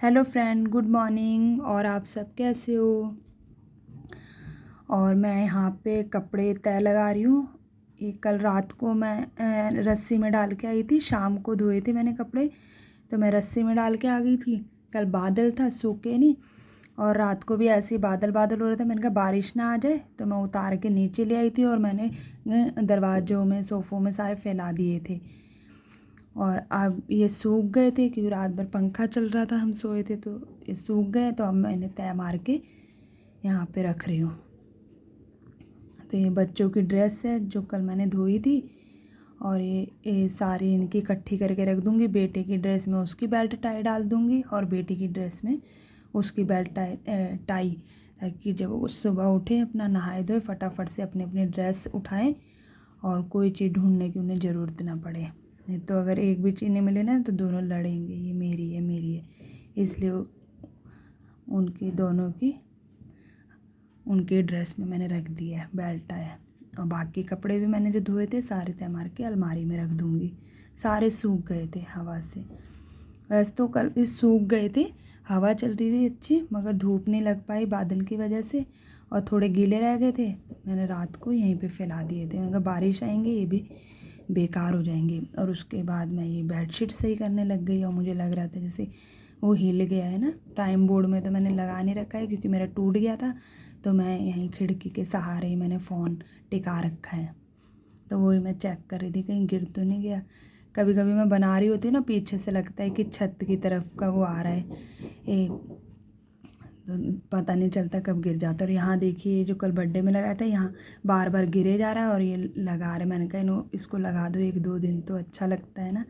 Hello friend, good morning. और आप सब कैसे हो? और मैं यहाँ पे कपड़े तय लगा रही हूँ। ये कल रात को मैं रस्सी में डाल के आई थी, शाम को धोए थे मैंने कपड़े, तो मैं रस्सी में डाल के आ गई थी। कल बादल था, सूखे नहीं, और रात को भी ऐसे ही बादल बादल हो रहा था। मैंने कहा बारिश ना आ जाए, तो मैं उतार के नीचे ले आई थी और मैंने दरवाज़ों में, सोफ़ों में सारे फैला दिए थे। और अब ये सूख गए थे क्योंकि रात भर पंखा चल रहा था, हम सोए थे, तो ये सूख गए। तो अब मैंने तय मार के यहाँ पे रख रही हूँ। तो ये बच्चों की ड्रेस है जो कल मैंने धोई थी, और ये सारी इनकी इकट्ठी करके रख दूँगी। बेटे की ड्रेस में उसकी बेल्ट टाई डाल दूँगी, और बेटी की ड्रेस में उसकी बेल्ट टाई, ताकि जब वो सुबह उठे अपना नहाए धोए फटाफट से अपनी अपनी ड्रेस उठाएं और कोई चीज़ ढूंढने की उन्हें ज़रूरत ना पड़े। नहीं तो अगर एक भी चीज़ नहीं मिले ना तो दोनों लड़ेंगे, ये मेरी है मेरी है। इसलिए उनकी दोनों की उनके ड्रेस में मैंने रख दिया है बेल्ट है। और बाकी कपड़े भी मैंने जो धोए थे सारे तय मार के अलमारी में रख दूँगी। सारे सूख गए थे हवा से। वैसे तो कल भी सूख गए थे, हवा चल रही थी अच्छी, मगर धूप नहीं लग पाई बादल की वजह से, और थोड़े गीले रह गए थे। तो मैंने रात को यहीं पे फैला दिए थे। मैंने कहा बारिश आएंगे ये भी बेकार हो जाएंगे। और उसके बाद मैं ये बेडशीट सही करने लग गई, और मुझे लग रहा था जैसे वो हिल गया है ना। टाइम बोर्ड में तो मैंने लगा नहीं रखा है क्योंकि मेरा टूट गया था, तो मैं यहीं खिड़की के सहारे ही मैंने फ़ोन टिका रखा है। तो वही मैं चेक कर रही थी कहीं गिर तो नहीं गया। कभी कभी मैं बना रही होती हूँ ना, पीछे से लगता है कि छत की तरफ का वो आ रहा है, तो पता नहीं चलता कब गिर जाता। और यहाँ देखिए जो कल बर्थडे में लगाया था, यहाँ बार बार गिरे जा रहा है, और ये लगा रहे। मैंने कहा इसको लगा दो 1-2 दिन तो अच्छा लगता है ना,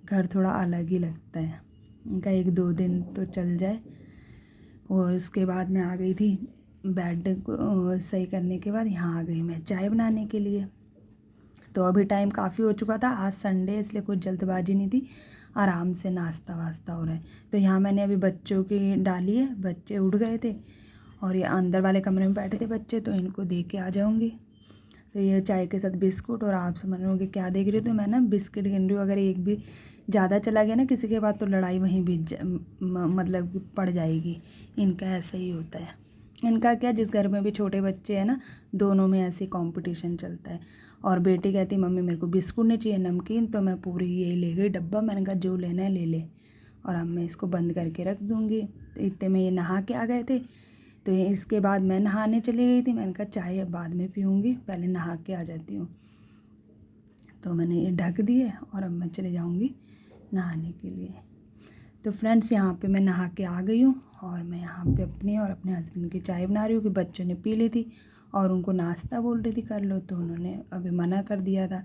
घर थोड़ा अलग ही लगता है। इनका 1-2 दिन तो चल जाए। और उसके बाद मैं आ गई थी बेड को सही करने के बाद, यहाँ आ गई मैं चाय बनाने के लिए। तो अभी टाइम काफ़ी हो चुका था, आज संडे इसलिए कुछ जल्दबाजी नहीं थी, आराम से नाश्ता वास्ता हो रहा है। तो यहाँ मैंने अभी बच्चों की डाली है, बच्चे उठ गए थे और ये अंदर वाले कमरे में बैठे थे बच्चे, तो इनको दे के आ जाऊँगी। तो ये चाय के साथ बिस्कुट। और आप समझ रहे होंगे क्या देख रही हो, तो मैं ना बिस्किट गिन रही हूँ। अगर एक भी ज़्यादा चला गया ना किसी के बाद, तो लड़ाई वहीं भी मतलब कि पड़ जाएगी। इनका ऐसा ही होता है। इनका क्या, जिस घर में भी छोटे बच्चे हैं ना, दोनों में ऐसी कंपटीशन चलता है। और बेटी कहती मम्मी मेरे को बिस्कुट नहीं चाहिए, नमकीन, तो मैं पूरी यही ले गई डब्बा। मैंने कहा जो लेना है ले ले, और अब मैं इसको बंद करके रख दूँगी। तो इतने में ये नहा के आ गए थे, तो इसके बाद मैं नहाने चली गई थी। मैंने कहा चाय अब बाद में पीऊँगी, पहले नहा के आ जाती हूँ। तो मैंने ये ढक दिए और अब मैं चले जाऊँगी नहाने के लिए। तो फ्रेंड्स यहाँ पे मैं नहा के आ गई हूँ, और मैं यहाँ पे अपनी और अपने हस्बैंड की चाय बना रही हूँ कि बच्चों ने पी ली थी और उनको नाश्ता बोल रही थी कर लो, तो उन्होंने अभी मना कर दिया था।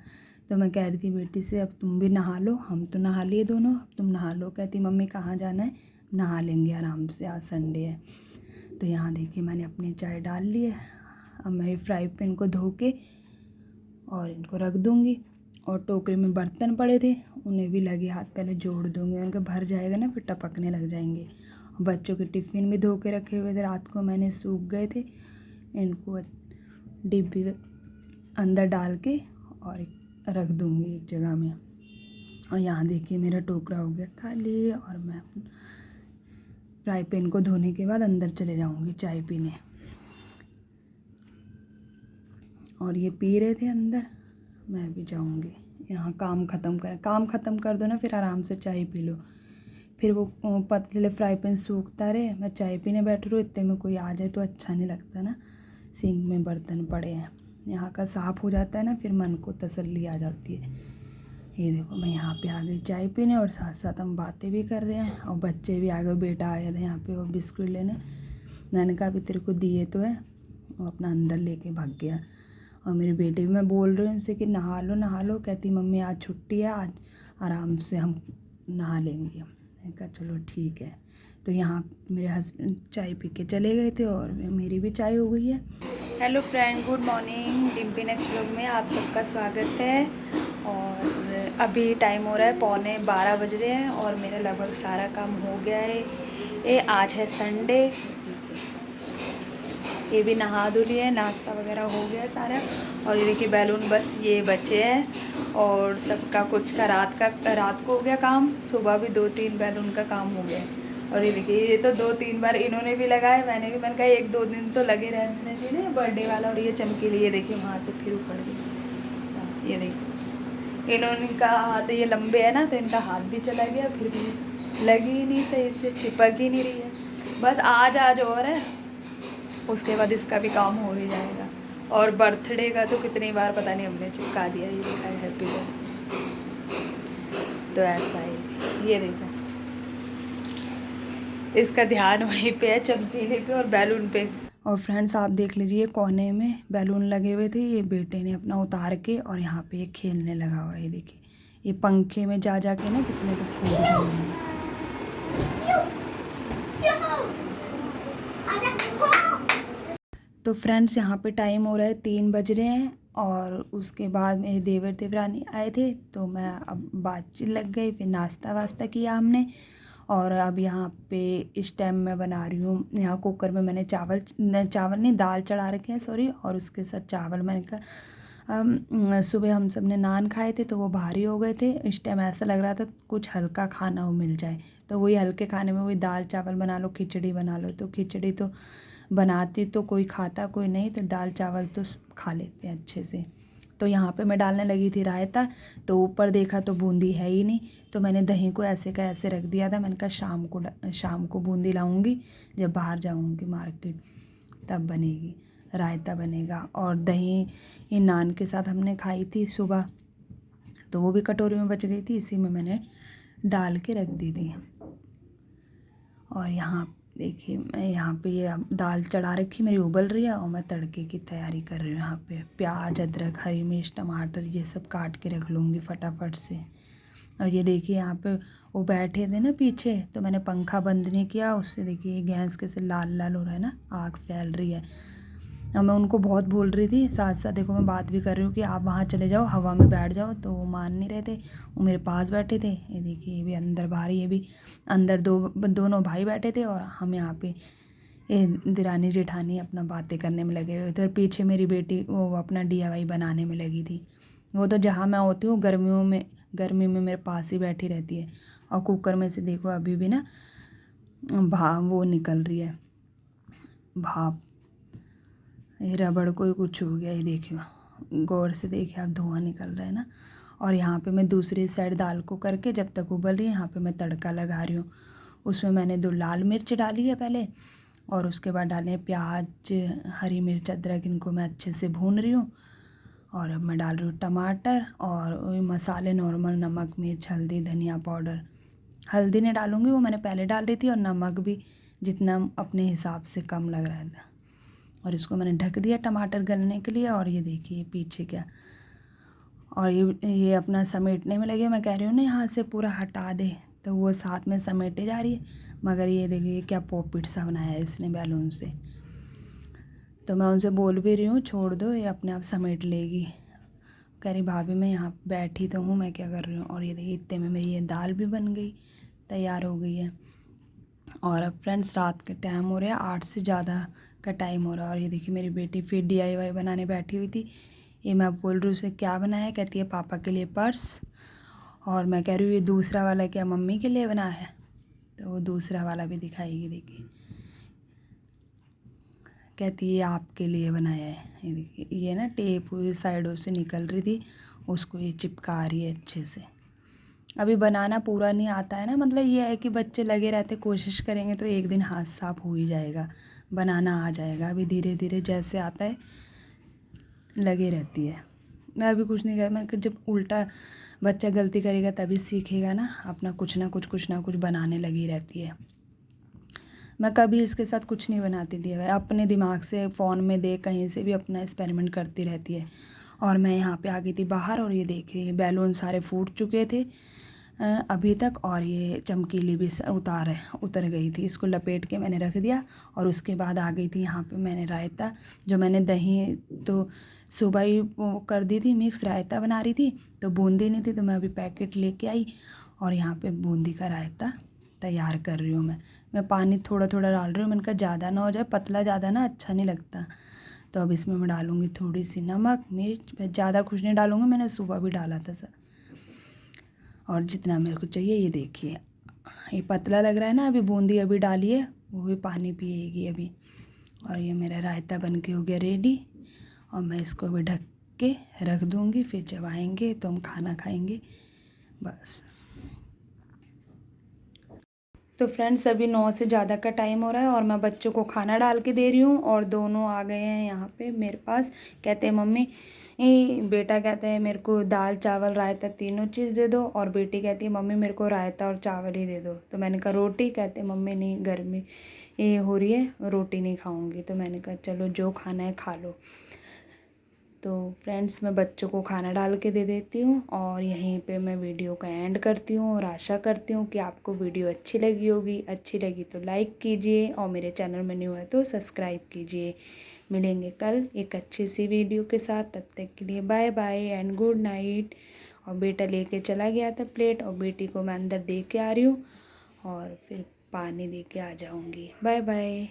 तो मैं कह रही थी बेटी से अब तुम भी नहा लो, हम तो नहा लिए दोनों, अब तुम नहा लो। कहती मम्मी कहाँ जाना है, नहा लेंगे आराम से, आज संडे है। तो यहाँ देखिए मैंने अपनी चाय डाल ली है। अब मैं फ्राई पैन को धो के और इनको रख दूँगी। और टोकरी में बर्तन पड़े थे, उन्हें भी लगे हाथ पहले जोड़ दूँगी, उनके भर जाएगा ना फिर टपकने लग जाएंगे। बच्चों के टिफ़िन भी धो के रखे हुए थे, रात को मैंने सूख गए थे। इनको डिब्बी अंदर डाल के और रख दूँगी एक जगह में। और यहाँ देखिए मेरा टोकरा हो गया खाली, और मैं फ्राई पैन को धोने के बाद अंदर चले जाऊँगी चाय पीने। और ये पी रहे थे अंदर, मैं भी जाऊँगी। यहाँ काम ख़त्म कर दो ना, फिर आराम से चाय पी लो। फिर वो पतले फ्राई पैन सूखता रहे, मैं चाय पीने बैठ रही हूँ, इतने में कोई आ जाए तो अच्छा नहीं लगता ना। सिंक में बर्तन पड़े हैं, यहाँ का साफ़ हो जाता है ना, फिर मन को तसल्ली आ जाती है। ये देखो मैं यहाँ पे आ गई चाय पीने, और साथ साथ हम बातें भी कर रहे हैं। और बच्चे भी आ गए, बेटा आया था यहाँ पे वो बिस्कुट लेने। मैंने कहा अभी तेरे को दिए तो है, वो अपना अंदर लेके भाग गया। और मेरी बेटी भी, मैं बोल रही हूँ उनसे कि नहा लो, कहती मम्मी आज छुट्टी है, आज आराम से हम नहा लेंगे। मैंने कहा चलो ठीक है। तो यहाँ मेरे हस्बैंड चाय पी के चले गए थे, और मेरी भी चाय हो गई है। Hello friend, good morning. Dimpy next vlog में आप सबका स्वागत है। और अभी टाइम हो रहा है 11:15 बज रहे हैं, और मेरा लगभग सारा काम हो गया है। ये आज है संडे, ये भी नहा धो लिया है, नाश्ता वगैरह हो गया सारा। और ये देखिए बैलून बस ये बचे हैं, और सबका कुछ का रात को हो गया काम, सुबह भी 2-3 बैलून का काम हो गया है। और ये देखिए, ये तो 2-3 बार इन्होंने भी लगाए, मैंने भी, मैंने कहा 1-2 दिन तो लगे रहने चाहिए बर्थडे वाला। और ये चमकीली, ये देखिए वहाँ से फिर ऊपर गई। ये देखिए इन्होंने का हाथ ये लंबे है ना, तो इनका हाथ भी चला गया, फिर भी लगी ही नहीं सही से, चिपक ही नहीं रही है। बस आज और है, उसके बाद इसका भी काम हो ही जाएगा। और बर्थडे का तो कितनी बार पता नहीं हमने चिपका दिया। ये देखा है हैप्पी बर्थडे, तो ऐसा है। ये देखा, इसका ध्यान वहीं पे है, चमकीले पे और बैलून पे। और फ्रेंड्स आप देख लीजिए, कोने में बैलून लगे हुए थे, ये बेटे ने अपना उतार के और यहाँ पे ये खेलने लगा हुआ है। ये देखिए, ये पंखे में जा के ना कितने तो फूट गए हैं। तो फ्रेंड्स यहाँ पे टाइम हो रहा है 3 बज रहे हैं, और उसके बाद मेरे देवर देवरानी आए थे, तो मैं अब बातचीत लग गई, फिर नाश्ता वास्ता किया हमने। और अब यहाँ पे इस टाइम मैं बना रही हूँ, यहाँ कुकर में मैंने चावल नहीं, दाल चढ़ा रखे हैं, सॉरी। और उसके साथ चावल, मैंने कहा सुबह हम सब ने नान खाए थे तो वो भारी हो गए थे। इस टाइम ऐसा लग रहा था कुछ हल्का खाना हो मिल जाए, तो वही हल्के खाने में वही दाल चावल बना लो, खिचड़ी बना लो। तो खिचड़ी तो बनाती तो कोई खाता कोई नहीं, तो दाल चावल तो खा लेते हैं अच्छे से। तो यहाँ पे मैं डालने लगी थी रायता, तो ऊपर देखा तो बूंदी है ही नहीं, तो मैंने दही को ऐसे का ऐसे रख दिया था। मैंने कहा शाम को बूंदी लाऊंगी, जब बाहर जाऊंगी मार्केट तब बनेगी, रायता बनेगा। और दही ये नान के साथ हमने खाई थी सुबह, तो वो भी कटोरी में बच गई थी, इसी में मैंने डाल के रख दी थी। और यहाँ देखिए, मैं यहाँ पे ये दाल चढ़ा रखी मेरी उबल रही है, और मैं तड़के की तैयारी कर रही हूँ। यहाँ पे प्याज, अदरक, हरी मिर्च, टमाटर ये सब काट के रख लूँगी फटाफट से। और ये देखिए यहाँ पे वो बैठे थे ना पीछे, तो मैंने पंखा बंद नहीं किया, उससे देखिए गैस कैसे लाल लाल हो रहा है ना, आग फैल रही है। और मैं उनको बहुत बोल रही थी, साथ साथ देखो मैं बात भी कर रही हूँ कि आप वहाँ चले जाओ, हवा में बैठ जाओ, तो वो मान नहीं रहे थे, वो मेरे पास बैठे थे। ये देखिए, ये भी अंदर बाहर, ये भी अंदर, दोनों भाई बैठे थे, और हम यहाँ पे ये दिरानी जेठानी अपना बातें करने में लगे हुए थे। और पीछे मेरी बेटी वो अपना DIY बनाने में लगी थी। वो तो जहाँ मैं होती हूँ गर्मी में मेरे पास ही बैठी रहती है। और कुकर में से देखो अभी भी ना वो निकल रही है भाप, ये रबड़ को ही कुछ हो गया। ये देखियो, गौर से देखिए आप, धुआं निकल रहा है ना। और यहाँ पे मैं दूसरी साइड दाल को करके जब तक उबल रही है, यहाँ पे मैं तड़का लगा रही हूँ। उसमें मैंने 2 लाल मिर्च डाली है पहले, और उसके बाद डाले हैं प्याज, हरी मिर्च, अदरक, इनको मैं अच्छे से भून रही हूँ। और अब मैं डाल रही हूँ टमाटर और मसाले नॉर्मल, नमक, मिर्च, हल्दी, धनिया पाउडर। हल्दी नहीं डालूँगी, वो मैंने पहले डाल दी थी, और नमक भी जितना अपने हिसाब से कम लग रहा था। और इसको मैंने ढक दिया टमाटर गलने के लिए। और ये देखिए पीछे क्या, और ये अपना समेटने में लगे। मैं कह रही हूँ ना यहाँ से पूरा हटा दे, तो वो साथ में समेटे जा रही है। मगर ये देखिए क्या पॉपिट सा बनाया है इसने बैलून से। तो मैं उनसे बोल भी रही हूँ छोड़ दो, ये अपने आप समेट लेगी। कह रही भाभी मैं यहाँ बैठी तो हूँ, मैं क्या कर रही हूँ। और ये देखिए इतने में मेरी ये दाल भी बन गई, तैयार हो गई है। और अब फ्रेंड्स रात के टाइम हो रहा है, 8 से ज़्यादा का टाइम हो रहा है। और ये देखिए मेरी बेटी फिर DIY बनाने बैठी हुई थी। ये मैं बोल रही हूँ उसे क्या बनाया, कहती है पापा के लिए पर्स। और मैं कह रही हूँ ये दूसरा वाला क्या मम्मी के लिए बना है, तो वो दूसरा वाला भी दिखाएगी। देखिए कहती है आपके लिए बनाया है। ये देखिए, ये ना टेप हुई साइडों से निकल रही थी, उसको ये चिपका रही है अच्छे से। अभी बनाना पूरा नहीं आता है ना, मतलब ये है कि बच्चे लगे रहते, कोशिश करेंगे तो एक दिन हाथ साफ हो ही जाएगा, बनाना आ जाएगा। अभी धीरे धीरे जैसे आता है लगे रहती है। मैं अभी कुछ नहीं कर, मैं जब उल्टा बच्चा गलती करेगा तभी सीखेगा ना, अपना कुछ ना कुछ बनाने लगी रहती है। मैं कभी इसके साथ कुछ नहीं बनाती थी, वह अपने दिमाग से फ़ोन में देख कहीं से भी अपना एक्सपेरिमेंट करती रहती है। और मैं यहाँ पे आ गई थी बाहर, और ये देखिए बैलून सारे फूट चुके थे अभी तक, और ये चमकीली भी उतर गई थी। इसको लपेट के मैंने रख दिया। और उसके बाद आ गई थी यहाँ पे मैंने रायता, जो मैंने दही तो सुबह ही वो कर दी थी मिक्स, रायता बना रही थी, तो बूंदी नहीं थी, तो मैं अभी पैकेट लेके आई, और यहाँ पे बूंदी का रायता तैयार कर रही हूँ। मैं पानी थोड़ा थोड़ा डाल रही हूँ, मैंने कहा ज़्यादा ना हो जाए, पतला ज़्यादा ना अच्छा नहीं लगता। तो अब इसमें मैं डालूँगी थोड़ी सी नमक, मिर्च, ज़्यादा कुछ नहीं डालूँगी, मैंने सुबह भी डाला था सर। और जितना मेरे को चाहिए ये देखिए, ये पतला लग रहा है ना, अभी बूंदी अभी डाली है, वो भी पानी पिएगी अभी। और ये मेरा रायता बन के हो गया रेडी, और मैं इसको भी ढक के रख दूँगी, फिर जब आएंगे तो हम खाना खाएंगे बस। तो फ्रेंड्स अभी 9 से ज़्यादा का टाइम हो रहा है और मैं बच्चों को खाना डाल के दे रही हूँ, और दोनों आ गए हैं यहाँ पे मेरे पास। कहते हैं मम्मी, बेटा कहता है मेरे को दाल चावल रायता तीनों चीज़ दे दो, और बेटी कहती है मम्मी मेरे को रायता और चावल ही दे दो। तो मैंने कहा रोटी, कहते मम्मी नहीं गर्मी ये हो रही है, रोटी नहीं खाऊंगी। तो मैंने कहा चलो जो खाना है खा लो। तो फ्रेंड्स मैं बच्चों को खाना डाल के दे देती हूँ, और यहीं पे मैं वीडियो का एंड करती हूँ, और आशा करती हूँ कि आपको वीडियो अच्छी लगी होगी। अच्छी लगी तो लाइक कीजिए, और मेरे चैनल में न्यू है तो सब्सक्राइब कीजिए। मिलेंगे कल एक अच्छी सी वीडियो के साथ, तब तक के लिए bye bye and good night. और बेटा लेके चला गया था प्लेट, और बेटी को मैं अंदर दे के आ रही हूँ, और फिर पानी दे के आ जाऊँगी। Bye bye.